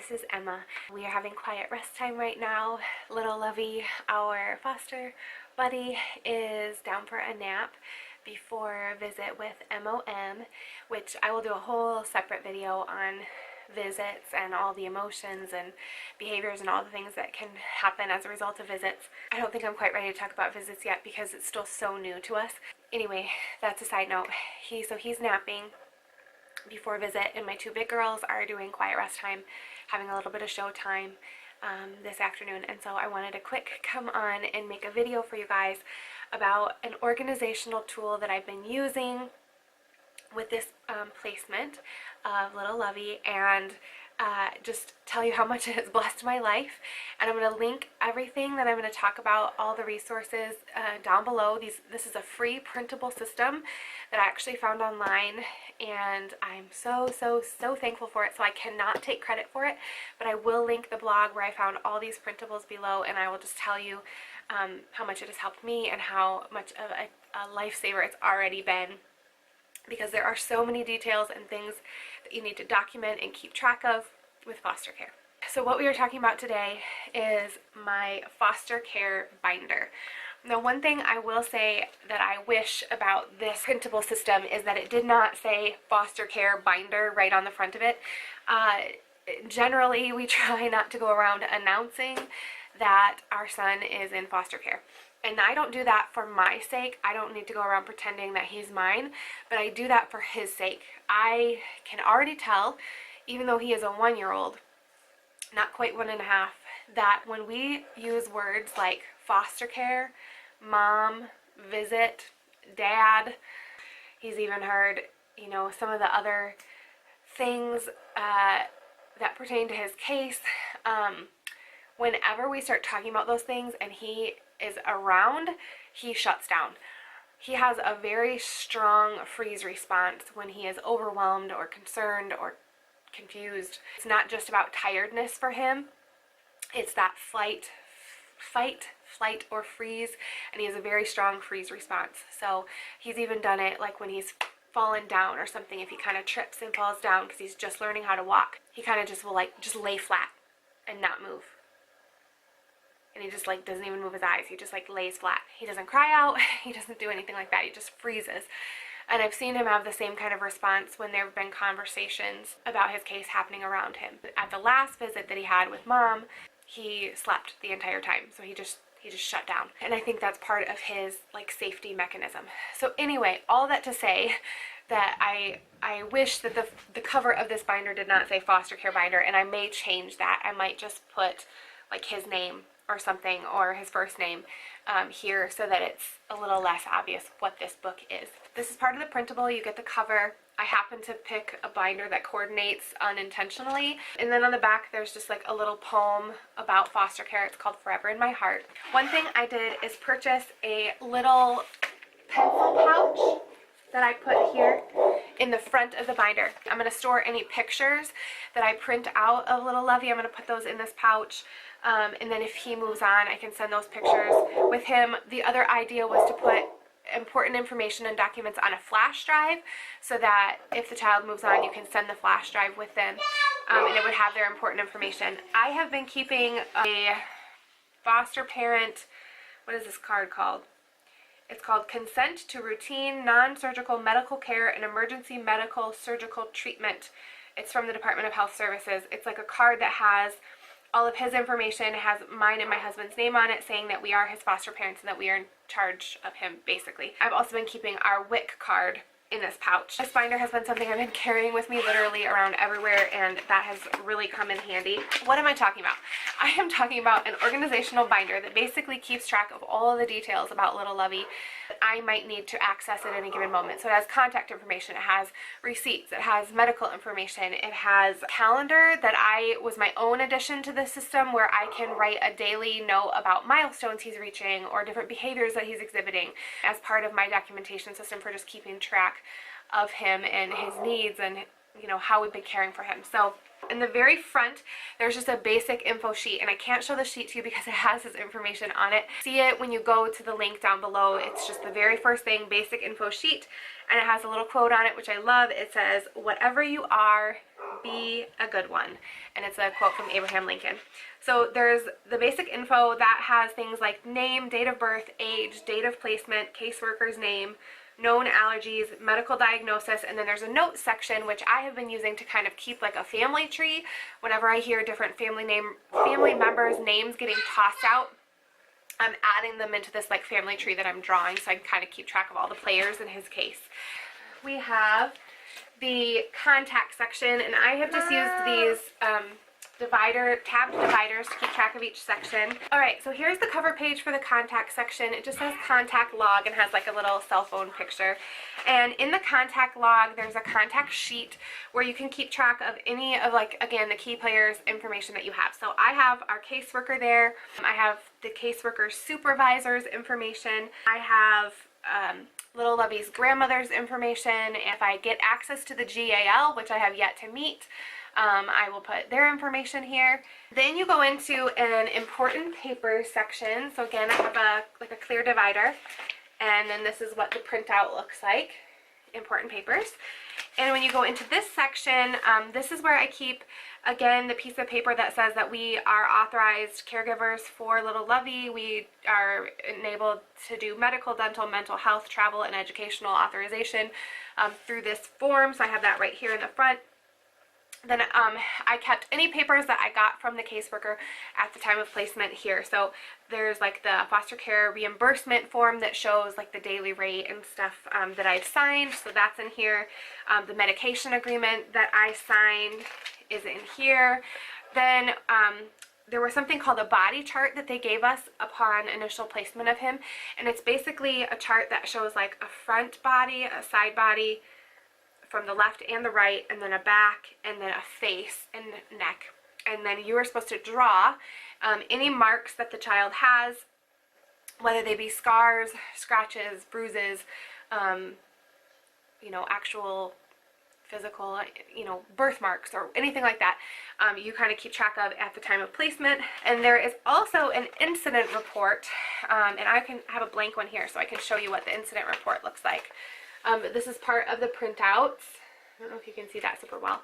this is Emma. We are having quiet rest time right now. Little Lovey, our foster buddy, is down for a nap before a visit with MOM, which I will do a whole separate video on visits and all the emotions and behaviors and all the things that can happen as a result of visits. I don't think I'm quite ready to talk about visits yet because it's still so new to us. Anyway, that's a side note. So he's napping before visit, and my two big girls are doing quiet rest time, having a little bit of show time this afternoon. And so I wanted to quick come on and make a video for you guys about an organizational tool that I've been using with this placement of little Lovey, and just tell you how much it has blessed my life. And I'm going to link everything that I'm going to talk about, all the resources down below. This is a free printable system that I actually found online, and I'm so thankful for it. So I cannot take credit for it, but I will link the blog where I found all these printables below, and I will just tell you how much it has helped me and how much of a lifesaver it's already been, because there are so many details and things that you need to document and keep track of with foster care. So what we are talking about today is my foster care binder. Now, one thing I will say that I wish about this printable system is that it did not say foster care binder right on the front of it. Generally, we try not to go around announcing that our son is in foster care. And I don't do that for my sake. I don't need to go around pretending that he's mine, but I do that for his sake. I can already tell, even though he is a 1-year-old, not quite 1.5, that when we use words like foster care, mom, visit, dad, he's even heard, you know, some of the other things that pertain to his case. Whenever we start talking about those things and he is around, he shuts down. He has a very strong freeze response when he is overwhelmed or concerned or confused. It's not just about tiredness for him. It's that fight, flight, or freeze, and he has a very strong freeze response. So he's even done it like when he's fallen down or something. If he kind of trips and falls down because he's just learning how to walk, he kind of just will just lay flat and not move. And he just doesn't even move his eyes. He just lays flat. He doesn't cry out. He doesn't do anything like that. He just freezes. And I've seen him have the same kind of response when there have been conversations about his case happening around him. At the last visit that he had with mom, he slept the entire time. So he just shut down. And I think that's part of his safety mechanism. So anyway, all that to say that I wish that the cover of this binder did not say foster care binder, and I may change that. I might just put his name or something, or his first name here, so that it's a little less obvious what this book is. This is part of the printable. You get the cover. I happen to pick a binder that coordinates unintentionally, and then on the back there's just a little poem about foster care. It's called Forever in My Heart. One thing I did is purchase a little pencil pouch that I put here in the front of the binder. I'm going to store any pictures that I print out of little Lovey. I'm going to put those in this pouch. And then if he moves on, I can send those pictures with him. The other idea was to put important information and documents on a flash drive, so that if the child moves on, you can send the flash drive with them, and it would have their important information. I have been keeping a foster parent, what is this card called? It's called Consent to Routine Non-Surgical Medical Care and Emergency Medical Surgical Treatment. It's from the Department of Health Services. It's like a card that has all of his information. It has mine and my husband's name on it, saying that we are his foster parents and that we are in charge of him, basically. I've also been keeping our WIC card in this pouch. This binder has been something I've been carrying with me literally around everywhere, and that has really come in handy. What am I talking about? I am talking about an organizational binder that basically keeps track of all of the details about little Lovey that I might need to access at any given moment. So it has contact information, it has receipts, it has medical information, it has a calendar that was my own addition to the system, where I can write a daily note about milestones he's reaching or different behaviors that he's exhibiting as part of my documentation system for just keeping track of him and his needs and you know, how we've been caring for him. So in the very front, there's just a basic info sheet, and I can't show the sheet to you because it has his information on it. See it when you go to the link down below. It's just the very first thing, basic info sheet, and it has a little quote on it, which I love. It says, "Whatever you are, be a good one." And it's a quote from Abraham Lincoln. So there's the basic info that has things like name, date of birth, age, date of placement, caseworker's name, known allergies, medical diagnosis, and then there's a notes section, which I have been using to kind of keep like a family tree. Whenever I hear different family members' names getting tossed out, I'm adding them into this like family tree that I'm drawing, so I can kind of keep track of all the players in his case. We have the contact section, and I have just used these tabbed dividers to keep track of each section. Alright, so here's the cover page for the contact section. It just says contact log and has like a little cell phone picture. And in the contact log, there's a contact sheet where you can keep track of any of, like, again, the key players' information that you have. So I have our caseworker there. I have the caseworker's supervisor's information. I have little Lovey's grandmother's information. If I get access to the GAL, which I have yet to meet, I will put their information here. Then you go into an important papers section. So again, I have a clear divider, and then this is what the printout looks like, important papers. And when you go into this section, this is where I keep, again, the piece of paper that says that we are authorized caregivers for little Lovey. We are enabled to do medical, dental, mental health, travel, and educational authorization through this form. So I have that right here in the front. Then I kept any papers that I got from the caseworker at the time of placement here. So there's like the foster care reimbursement form that shows like the daily rate and stuff that I've signed. So that's in here. The medication agreement that I signed is in here. Then there was something called a body chart that they gave us upon initial placement of him. And it's basically a chart that shows like a front body, a side body, from the left and the right, and then a back, and then a face and neck. And then you are supposed to draw any marks that the child has, whether they be scars, scratches, bruises, you know, actual physical, you know, birthmarks or anything like that. You kind of keep track of at the time of placement. And there is also an incident report, and I can have a blank one here so I can show you what the incident report looks like. This is part of the printouts. I don't know if you can see that super well,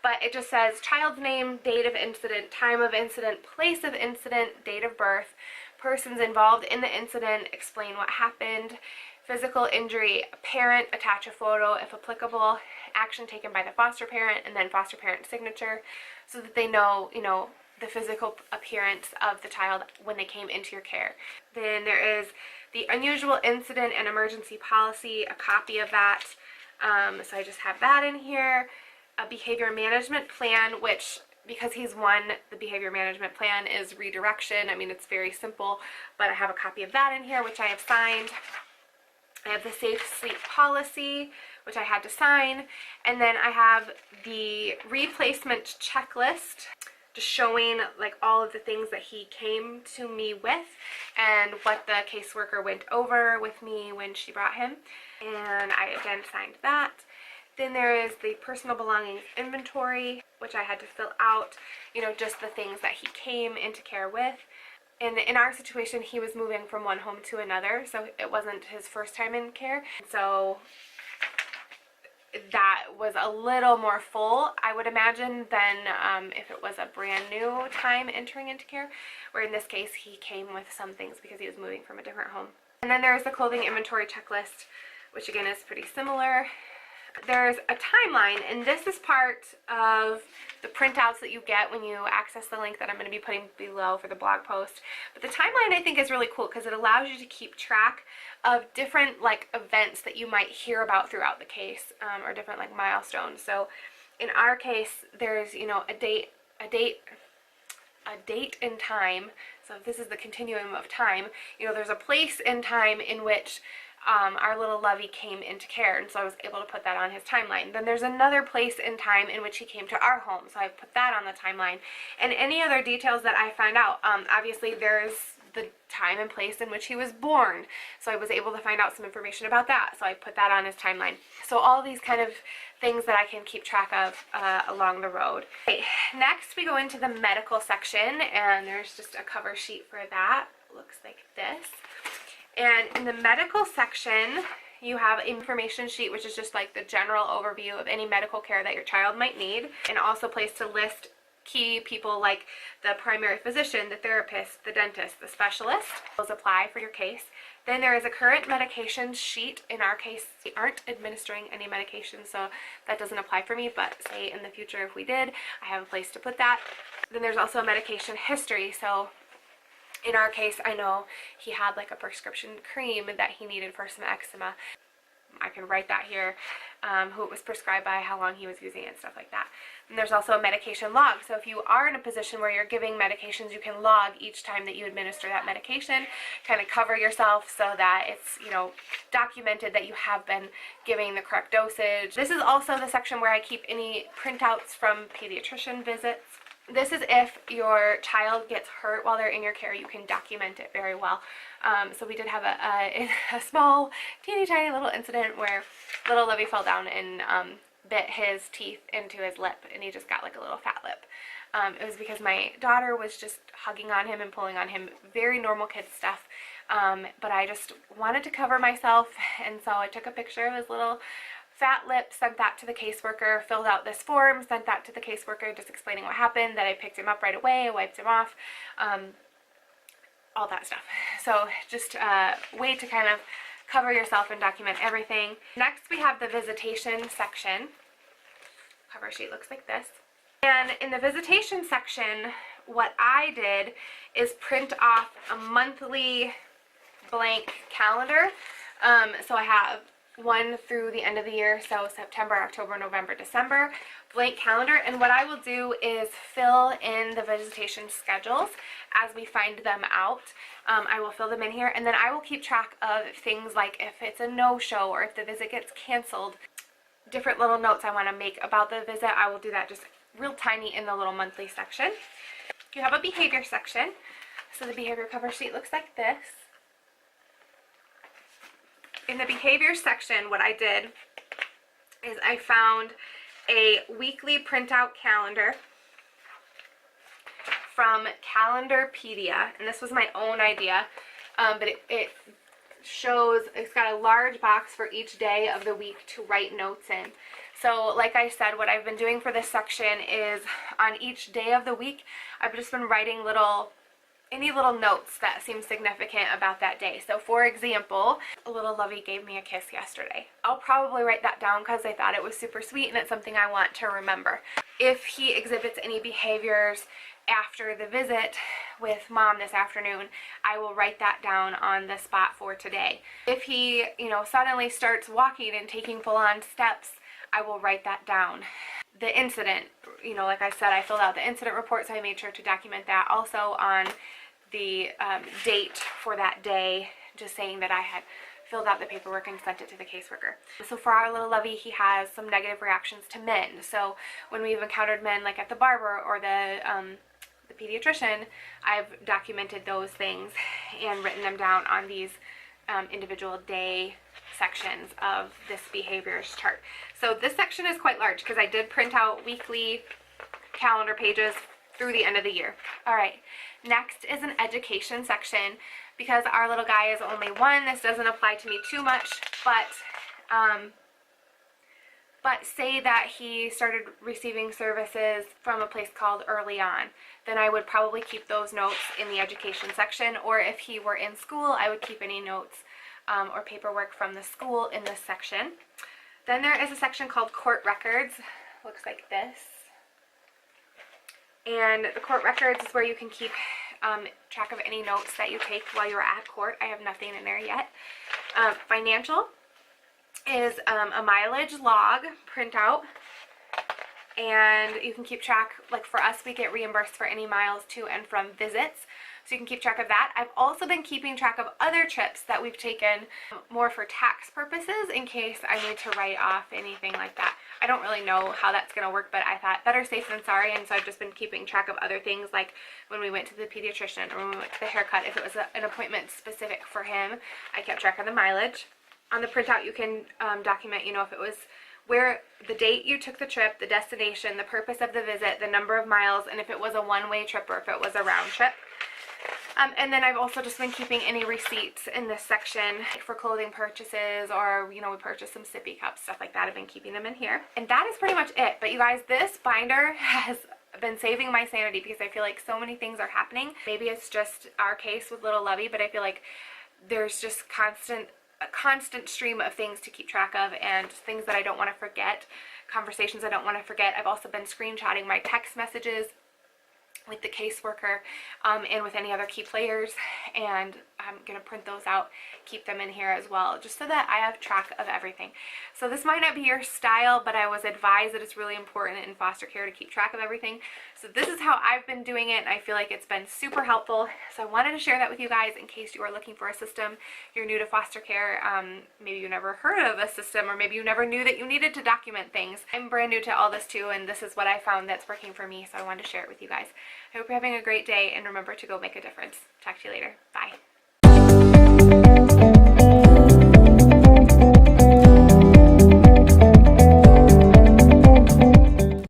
but it just says child's name, date of incident, time of incident, place of incident, date of birth, persons involved in the incident, explain what happened, physical injury, parent, attach a photo if applicable, action taken by the foster parent, and then foster parent signature, so that they know, you know, the physical appearance of the child when they came into your care. Then there is the unusual incident and emergency policy, a copy of that. So I just have that in here. A behavior management plan, which, because he's one, the behavior management plan is redirection. I mean, it's very simple, but I have a copy of that in here, which I have signed. I have the safe sleep policy, which I had to sign. And then I have the replacement checklist, just showing like all of the things that he came to me with and what the caseworker went over with me when she brought him. And I again signed that. Then there is the personal belongings inventory, which I had to fill out, you know, just the things that he came into care with. And in our situation, he was moving from one home to another, so it wasn't his first time in care. So that was a little more full, I would imagine, than if it was a brand new time entering into care, where in this case he came with some things because he was moving from a different home. And then there's the clothing inventory checklist, which again is pretty similar. There's a timeline, and this is part of the printouts that you get when you access the link that I'm going to be putting below for the blog post. But the timeline I think is really cool because it allows you to keep track of different like events that you might hear about throughout the case, or different like milestones. So in our case, there's, you know, a date in time. So if this is the continuum of time, you know, there's a place in time in which our little Lovey came into care, and so I was able to put that on his timeline. Then there's another place in time in which he came to our home, so I put that on the timeline. And any other details that I find out, obviously there's the time and place in which he was born. So I was able to find out some information about that. So I put that on his timeline. So all these kind of things that I can keep track of along the road. Okay, next we go into the medical section, and there's just a cover sheet for that. It looks like this. And in the medical section, you have an information sheet, which is just like the general overview of any medical care that your child might need, and also a place to list key people like the primary physician, the therapist, the dentist, the specialist. Those apply for your case. Then there is a current medication sheet. In our case, we aren't administering any medication, so that doesn't apply for me, but say in the future if we did, I have a place to put that. Then there's also a medication history. So in our case, I know he had like a prescription cream that he needed for some eczema. I can write that here, who it was prescribed by, how long he was using it, stuff like that. And there's also a medication log. So if you are in a position where you're giving medications, you can log each time that you administer that medication, kind of cover yourself so that it's, you know, documented that you have been giving the correct dosage. This is also the section where I keep any printouts from pediatrician visits. This is if your child gets hurt while they're in your care, you can document it very well. So we did have a small, teeny tiny little incident where little Livy fell down and bit his teeth into his lip, and he just got like a little fat lip. It was because my daughter was just hugging on him and pulling on him, very normal kid stuff. But I just wanted to cover myself, and so I took a picture of his little fat lip, sent that to the caseworker, filled out this form, sent that to the caseworker, just explaining what happened, that I picked him up right away, wiped him off, all that stuff. So just a way to kind of cover yourself and document everything. Next we have the visitation section. Cover sheet looks like this. And in the visitation section, what I did is print off a monthly blank calendar. So I have one through the end of the year, so September, October, November, December, blank calendar. And what I will do is fill in the visitation schedules as we find them out. I will fill them in here, and then I will keep track of things like if it's a no-show or if the visit gets canceled. Different little notes I want to make about the visit, I will do that just real tiny in the little monthly section. You have a behavior section. So the behavior cover sheet looks like this. In the behavior section, what I did is I found a weekly printout calendar from Calendarpedia, and this was my own idea, but it shows, it's got a large box for each day of the week to write notes in. So like I said, what I've been doing for this section is on each day of the week, I've just been writing any little notes that seem significant about that day. So for example, little Lovey gave me a kiss yesterday. I'll probably write that down because I thought it was super sweet and it's something I want to remember. If he exhibits any behaviors after the visit with mom this afternoon, I will write that down on the spot for today. If he, suddenly starts walking and taking full-on steps, I will write that down. The incident, like I said, I filled out the incident report, so I made sure to document that also on the date for that day, just saying that I had filled out the paperwork and sent it to the caseworker. So for our little Lovey, he has some negative reactions to men. So when we've encountered men like at the barber or the pediatrician, I've documented those things and written them down on these individual day sections of this behaviors chart. So this section is quite large because I did print out weekly calendar pages through the end of the year. Alright, next is an education section. Because our little guy is only one, this doesn't apply to me too much, but say that he started receiving services from a place called Early On, then I would probably keep those notes in the education section, or if he were in school, I would keep any notes or paperwork from the school in this section. Then there is a section called court records. Looks like this. And the court records is where you can keep track of any notes that you take while you're at court. I have nothing in there yet. Financial is a mileage log printout, and you can keep track, like for us, we get reimbursed for any miles to and from visits. so you can keep track of that. I've also been keeping track of other trips that we've taken more for tax purposes in case I need to write off anything like that. I don't really know how that's going to work, but I thought better safe than sorry, and so I've just been keeping track of other things, like when we went to the pediatrician or when we went to the haircut. If it was an appointment specific for him, I kept track of the mileage. On the printout, you can document, you know, if it was where the date you took the trip, the destination, the purpose of the visit, the number of miles, and if it was a one-way trip or if it was a round trip. And then I've also just been keeping any receipts in this section for clothing purchases, or, you know, we purchased some sippy cups, stuff like that. I've been keeping them in here. And that is pretty much it. But you guys, this binder has been saving my sanity because I feel like so many things are happening. Maybe it's just our case with little Lovey, but I feel like there's just a constant stream of things to keep track of, and things that I don't want to forget, conversations I don't want to forget. I've also been screenshotting my text messages with the caseworker and with any other key players, and I'm going to print those out, keep them in here as well, just so that I have track of everything. So this might not be your style, but I was advised that it's really important in foster care to keep track of everything. So this is how I've been doing it, and I feel like it's been super helpful. So I wanted to share that with you guys in case you are looking for a system, you're new to foster care, maybe you never heard of a system, or maybe you never knew that you needed to document things. I'm brand new to all this too, and this is what I found that's working for me, so I wanted to share it with you guys. I hope you're having a great day, and remember to go make a difference. Talk to you later. Bye.